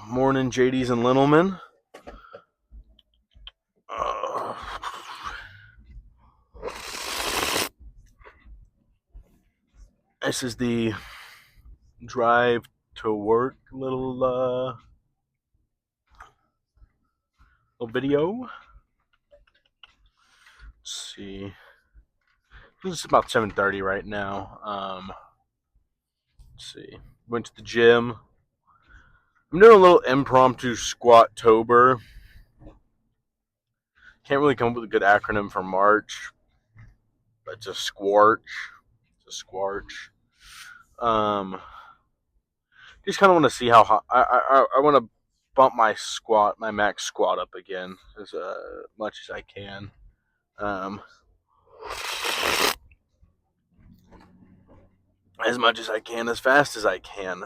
Morning, JDs and Littlemen. Uh, this is the drive to work little video. Let's see. It's about 7:30 right now. Let's see. Went to the gym. I'm doing a little impromptu squat tober. Can't really come up with a good acronym for March, but it's a squarch. It's a squarch. Just kind of want to see how hot. I want to bump my max squat up again as much as I can. Um, as much as I can, as fast as I can.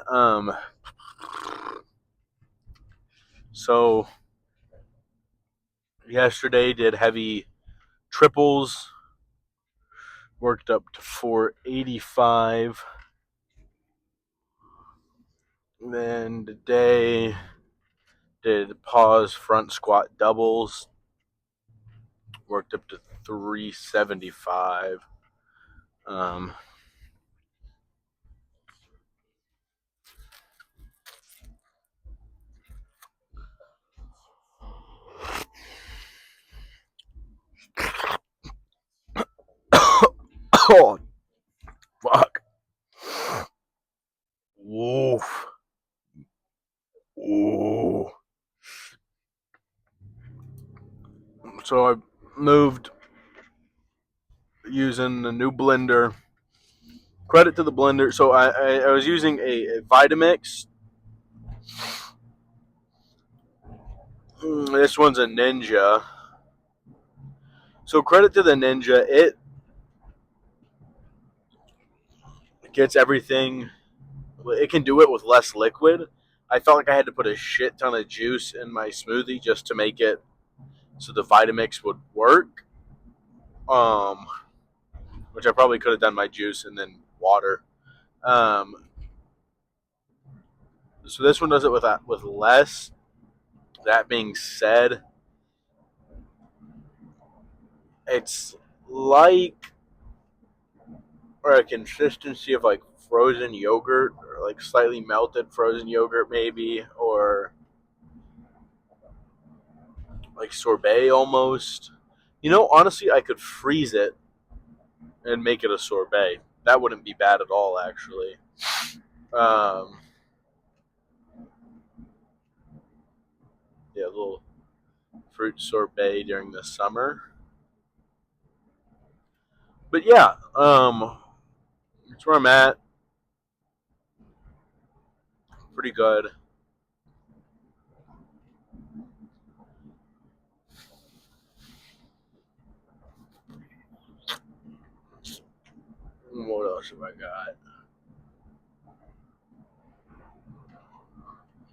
So yesterday did heavy triples, worked up to 485. Then today did pause front squat doubles, worked up to 375. Um, oh, fuck. Woof. Ooh. So I moved using a new blender. Credit to the blender. So I was using a Vitamix. This one's a Ninja. So credit to the Ninja. It gets everything. It can do it with less liquid. I felt like I had to put a shit ton of juice in my smoothie just to make it so the Vitamix would work. Which I probably could have done my juice and then water. So this one does it with less. That being said, it's like or a consistency of like frozen yogurt or like slightly melted frozen yogurt maybe, or like sorbet almost. Honestly, I could freeze it and make it a sorbet. That wouldn't be bad at all, actually. Um, yeah, a little fruit sorbet during the summer. But yeah, that's where I'm at. Pretty good. What else have I got?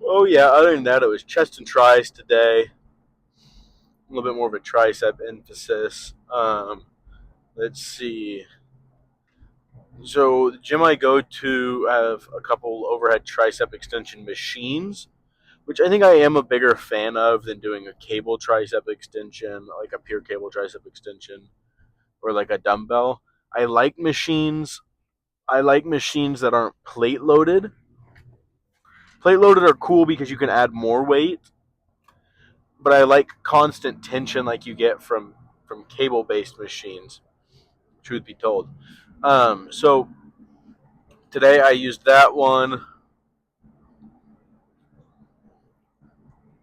Oh yeah, other than that, it was chest and tris today. A little bit more of a tricep emphasis. Let's see. So the gym I go to have a couple overhead tricep extension machines, which I think I am a bigger fan of than doing a cable tricep extension, like a pure cable tricep extension, or like a dumbbell. I like machines. I like machines that aren't plate loaded. Plate loaded are cool because you can add more weight, but I like constant tension like you get from cable based machines. Truth be told, so today I used that one.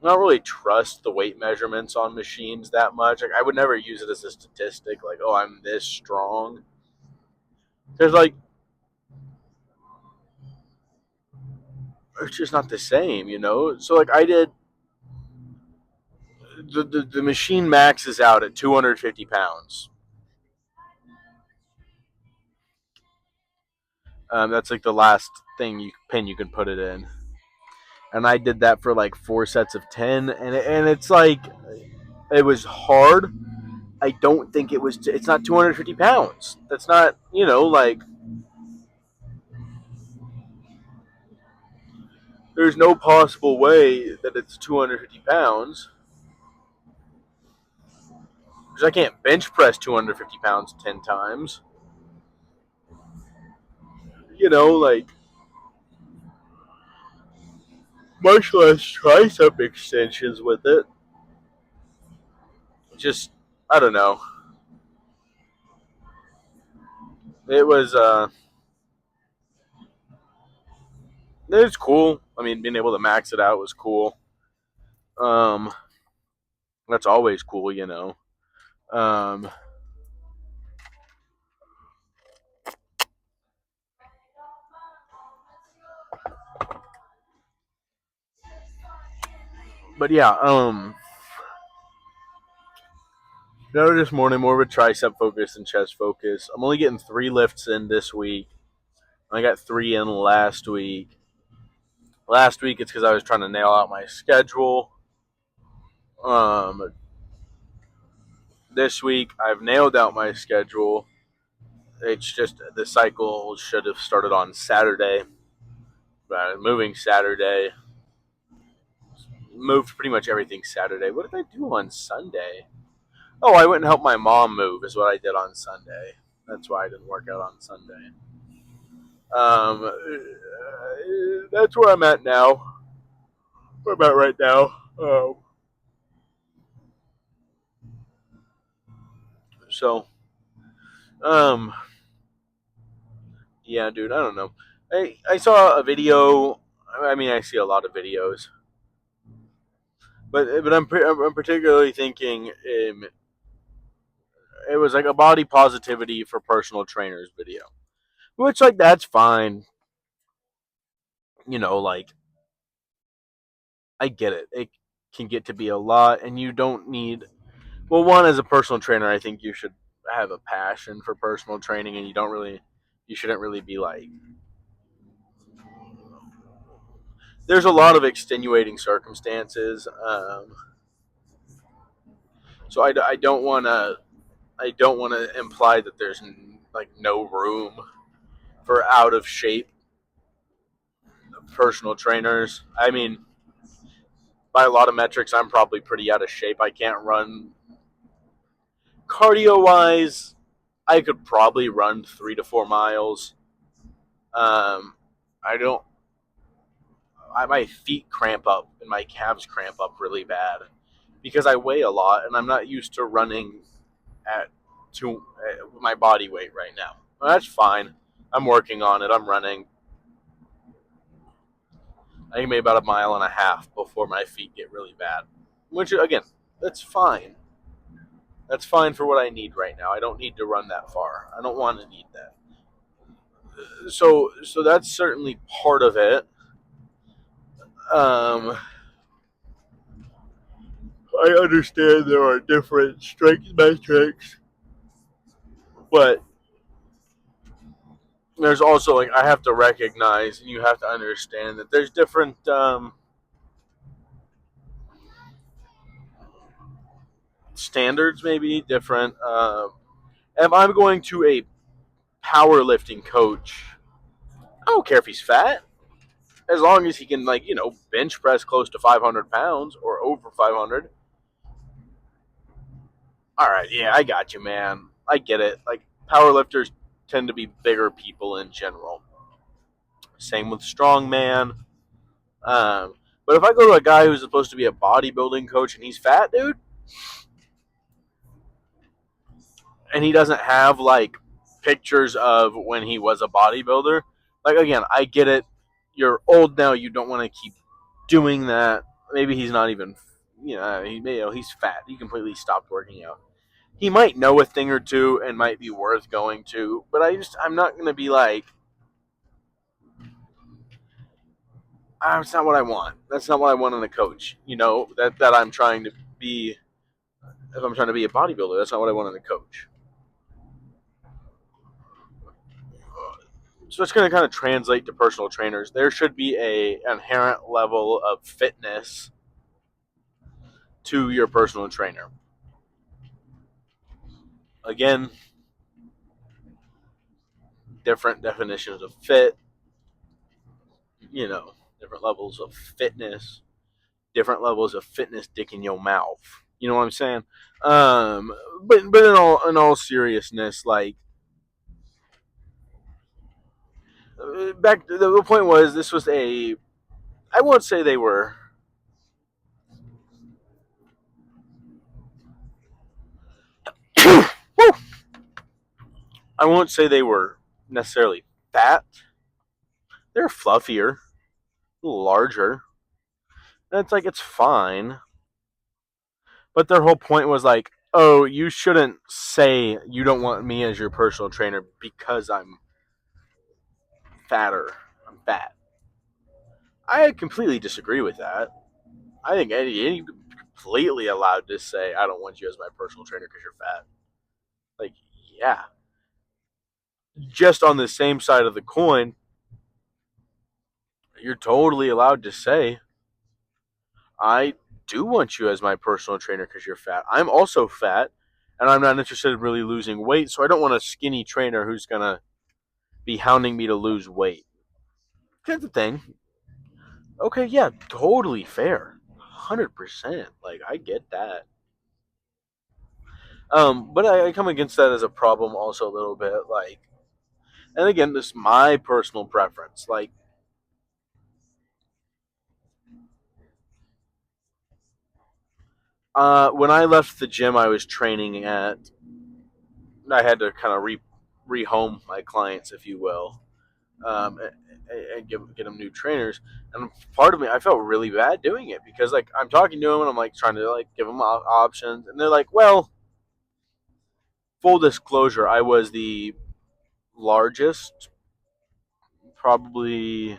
I don't really trust the weight measurements on machines that much. Like I would never use it as a statistic, like, oh, I'm this strong. There's like it's just not the same. So like I did the machine maxes out at 250 pounds. That's like the last pin you could put it in, and I did that for like 4 sets of 10, and it's like it was hard. I don't think it was. It's not 250 pounds. That's not like there's no possible way that it's 250 pounds because I can't bench press 250 pounds 10 times. Like much less tricep extensions with it. Just, I don't know. It was, it's cool. I mean, being able to max it out was cool. Um, that's always cool. Um, but yeah, no, this morning more of a tricep focus than chest focus. I'm only getting 3 lifts in this week. I got 3 in last week. Last week it's because I was trying to nail out my schedule. Um, this week I've nailed out my schedule. It's just the cycle should have started on Saturday. But moving Saturday, moved pretty much everything Saturday. What did I do on Sunday? Oh, I went and helped my mom move. Is what I did on Sunday. That's why I didn't work out on Sunday. That's where I'm at now. Where I'm at right now. So, um, yeah, dude, I don't know. I saw a video. I mean, I see a lot of videos, but I'm particularly thinking it was like a body positivity for personal trainers video, which like that's fine. Like I get it. It can get to be a lot, and you don't need. Well, one as a personal trainer, I think you should have a passion for personal training, and you shouldn't really be like. There's a lot of extenuating circumstances, so I don't want to imply that there's like no room for out of shape personal trainers. I mean, by a lot of metrics, I'm probably pretty out of shape. I can't run cardio wise. I could probably run 3 to 4 miles. Um, I don't. My feet cramp up and my calves cramp up really bad because I weigh a lot and I'm not used to running at my body weight right now. Well, that's fine. I'm working on it. I'm running. I think maybe about 1.5 miles before my feet get really bad. Which again, that's fine. That's fine for what I need right now. I don't need to run that far. I don't want to need that. So that's certainly part of it. Um, I understand there are different strength metrics, but there's also like I have to recognize and you have to understand that there's different standards, maybe different. If I'm going to a powerlifting coach, I don't care if he's fat, as long as he can bench press close to 500 pounds or over 500. All right, yeah, I got you, man. I get it. Like powerlifters tend to be bigger people in general. Same with strongman. Um, but if I go to a guy who's supposed to be a bodybuilding coach and he's fat, dude, and he doesn't have like pictures of when he was a bodybuilder, like again, I get it. You're old now. You don't want to keep doing that. Maybe he's not even, he's fat. He completely stopped working out. He might know a thing or two and might be worth going to, but I'm not going to be like, that's not what I want. That's not what I want in a coach. That I'm trying to be. If I'm trying to be a bodybuilder, that's not what I want in a coach. So it's going to kind of translate to personal trainers. There should be a inherent level of fitness to your personal trainer. Again, different definitions of fit. You know, different levels of fitness, different levels of fitness dick in your mouth. You know what I'm saying? Um, but in all seriousness, like back the point was this was a I won't say they were I won't say they were necessarily fat. They're fluffier, a little larger. And it's like it's fine. But their whole point was like, oh, you shouldn't say you don't want me as your personal trainer because I'm fatter. I'm fat. I completely disagree with that. I think any completely allowed to say I don't want you as my personal trainer because you're fat. Like, yeah. Just on the same side of the coin, you're totally allowed to say I do want you as my personal trainer because you're fat. I'm also fat, and I'm not interested in really losing weight, so I don't want a skinny trainer who's gonna be hounding me to lose weight. That's the thing. Okay, yeah, totally fair. 100%. Like, I get that. But I come against that as a problem also a little bit. Like, and again, this is my personal preference. Like, when I left the gym I was training at, I had to kind of rehome my clients, if you will, and get them new trainers. And part of me, I felt really bad doing it because like I'm talking to them and I'm like trying to like give them options, and they're like, "Well, full disclosure, I was the largest, probably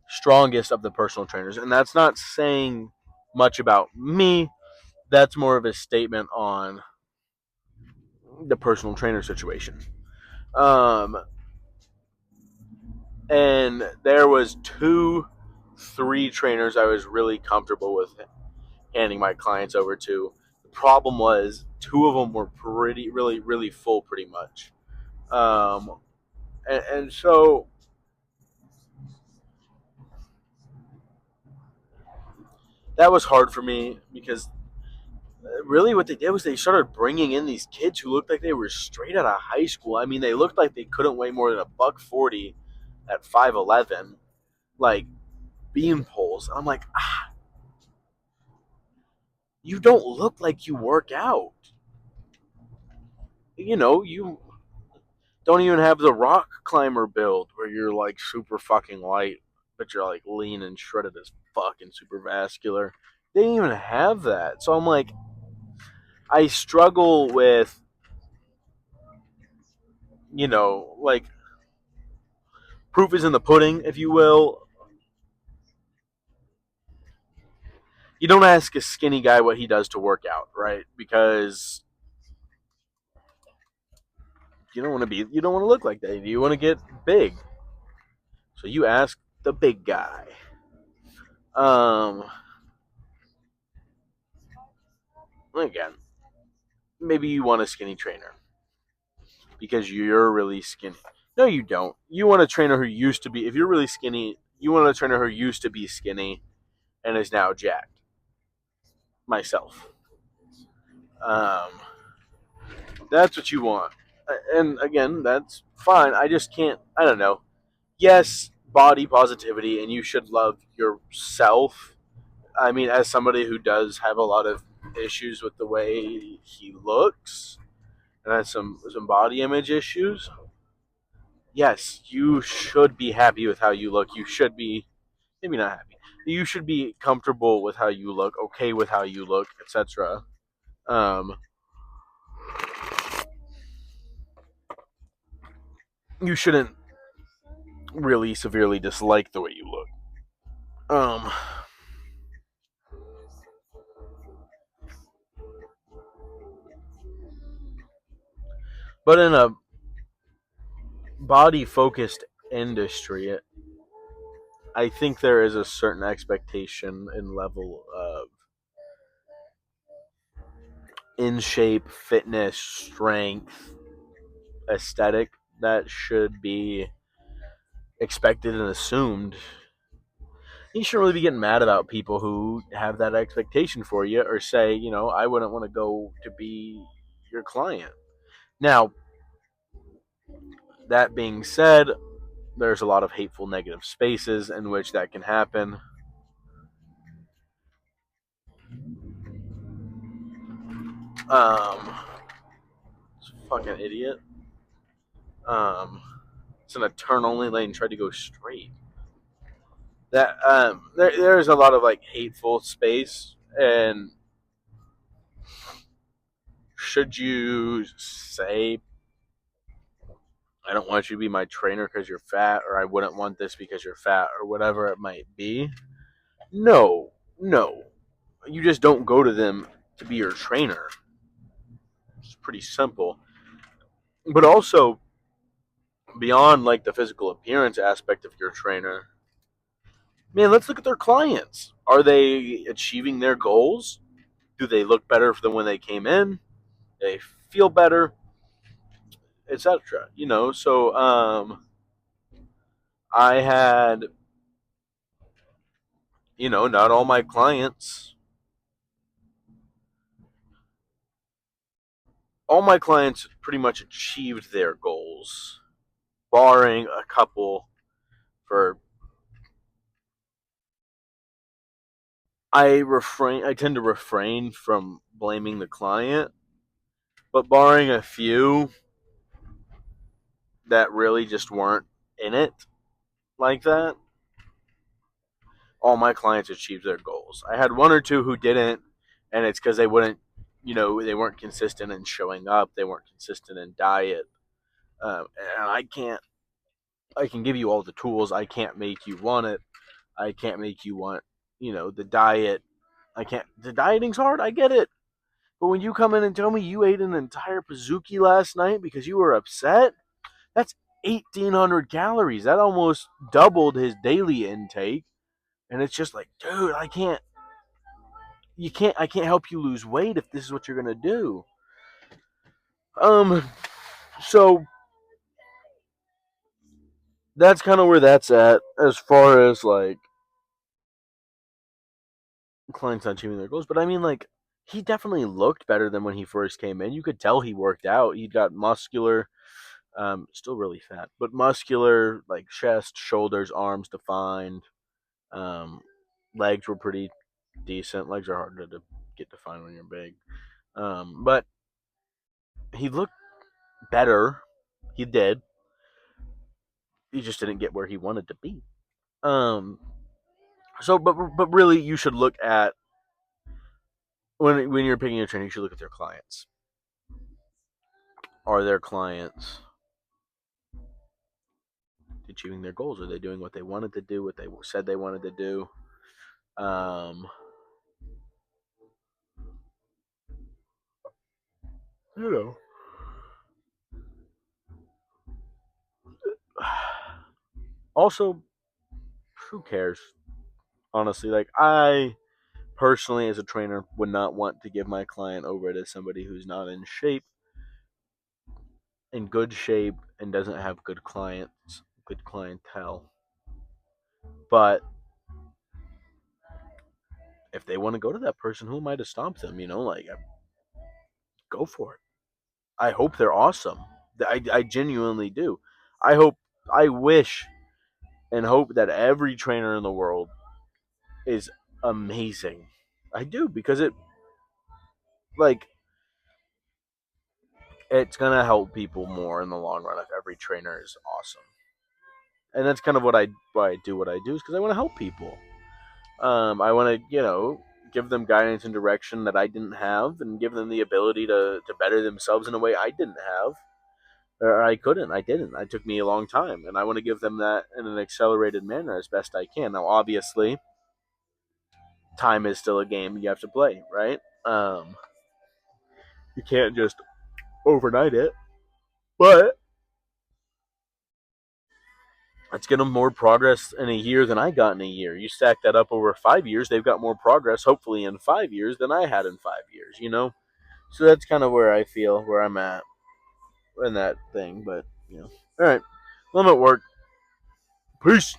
strongest of the personal trainers, and that's not saying much about me. That's more of a statement on the personal trainer situation." Um, and there was three trainers I was really comfortable with handing my clients over to. The problem was two of them were really full, pretty much. And so that was hard for me because really what they did was they started bringing in these kids who looked like they were straight out of high school. I mean, they looked like they couldn't weigh more than a buck 40 at 5'11", like beam poles. I'm like, you don't look like you work out. You don't even have the rock climber build where you're like super fucking light, but you're like lean and shredded as fucking super vascular. They didn't even have that. So I'm like, I struggle with, like proof is in the pudding, if you will. You don't ask a skinny guy what he does to work out, right? Because you don't want to look like that. You want to get big. So you ask the big guy. Um, Again, maybe you want a skinny trainer because you're really skinny. No, you don't. You want a trainer who used to be. If you're really skinny, you want a trainer who used to be skinny and is now jacked. Myself. Um, that's what you want. And again, that's fine. I just can't. I don't know. Yes, body positivity, and you should love yourself. I mean, as somebody who does have a lot of issues with the way he looks and has some body image issues, yes, you should be happy with how you look. You should be maybe not happy. You should be comfortable with how you look, okay with how you look, etc. Um, you shouldn't really severely dislike the way you look. Um, but in a body focused industry, I think there is a certain expectation and level of in shape, fitness, strength, aesthetic that should be expected and assumed You shouldn't really be getting mad about people who have that expectation for you or say, I wouldn't want to go to be your client. Now, that being said, there's a lot of hateful negative spaces in which that can happen. Um, it's a fucking idiot. Um, it's in a turn only lane. Tried to go straight. There's a lot of like hateful space, and should you say, I don't want you to be my trainer because you're fat, or I wouldn't want this because you're fat, or whatever it might be? No, no. You just don't go to them to be your trainer. It's pretty simple. But also, beyond like the physical appearance aspect of your trainer, man, let's look at their clients. Are they achieving their goals? Do they look better than when they came in? Do they feel better, etc. So I had, not all my clients pretty much achieved their goals, barring a couple for I tend to refrain from blaming the client, but barring a few that really just weren't in it like that, all my clients achieved their goals. I had one or two who didn't, and it's because they wouldn't, they weren't consistent in showing up. They weren't consistent in diet. And I can give you all the tools. I can't make you want it. I can't make you want, the diet. I can't. The dieting's hard. I get it. But when you come in and tell me you ate an entire Pazuki last night because you were upset, that's 1,800 calories. That almost doubled his daily intake. And it's just like, dude, I can't help you lose weight if this is what you're gonna do. Um, so that's kind of where that's at as far as like clients not achieving their goals. But I mean, like, he definitely looked better than when he first came in. You could tell he worked out. He got muscular, still really fat, but muscular, like chest, shoulders, arms defined. Um, legs were pretty decent. Legs are hard to get defined when you're big. But he looked better. He did. He just didn't get where he wanted to be. Um, but really, you should look at when you're picking a trainer. You should look at their clients. Are their clients achieving their goals? Are they doing what they wanted to do? What they said they wanted to do? Um, you know. Also, who cares? Honestly, like I personally, as a trainer, would not want to give my client over to somebody who's not in good shape, and doesn't have good clients, good clientele. But if they want to go to that person, who am I to stop them? Like, go for it. I hope they're awesome. I genuinely do. I hope, I wish and hope that every trainer in the world is amazing. I do, because like, it's gonna help people more in the long run if every trainer is awesome. And that's kind of why I do what I do, is because I want to help people. I want to, give them guidance and direction that I didn't have, and give them the ability to better themselves in a way I didn't have, or I couldn't. I didn't. It took me a long time, and I want to give them that in an accelerated manner as best I can. Now, obviously, time is still a game you have to play, right? You can't just overnight it, but let's get them more progress in a year than I got in a year. You stack that up over 5 years, they've got more progress, hopefully, in 5 years than I had in 5 years. So that's kind of where I feel, where I'm at in that thing. But, all right. Well, I'm at work. Peace.